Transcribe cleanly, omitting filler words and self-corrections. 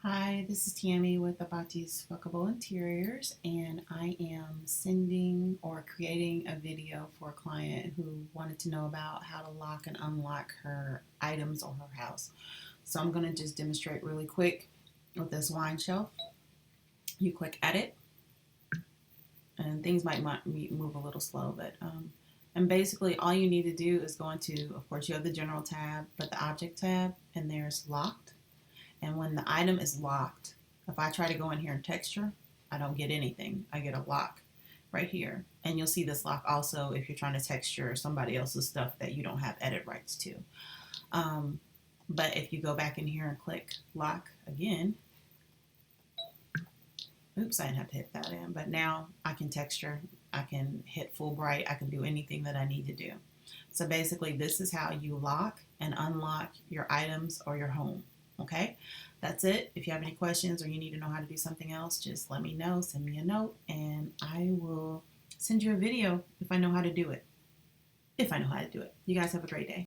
Hi, this is Tammy with Abati's Fuckable Interiors, and I am sending or creating a video for a client who wanted to know about how to lock and unlock her items or her house. So I'm going to just demonstrate really quick with this wine shelf. You click edit, and things might move a little slow, but and basically all you need to do is go into, of course, you have the general tab, but the object tab, and there's locked. And when the item is locked, if I try to go in here and texture, I don't get anything. I get a lock right here. And you'll see this lock also if you're trying to texture somebody else's stuff that you don't have edit rights to. Um, but if you go back in here and click lock again, oops, I didn't have to hit that in, but now I can texture, I can hit full bright, I can do anything that I need to do. So basically, this is how you lock and unlock your items or your home. Okay, that's it. If you have any questions or you need to know how to do something else, just let me know, send me a note, and I will send you a video if I know how to do it. If I know how to do it. You guys have a great day.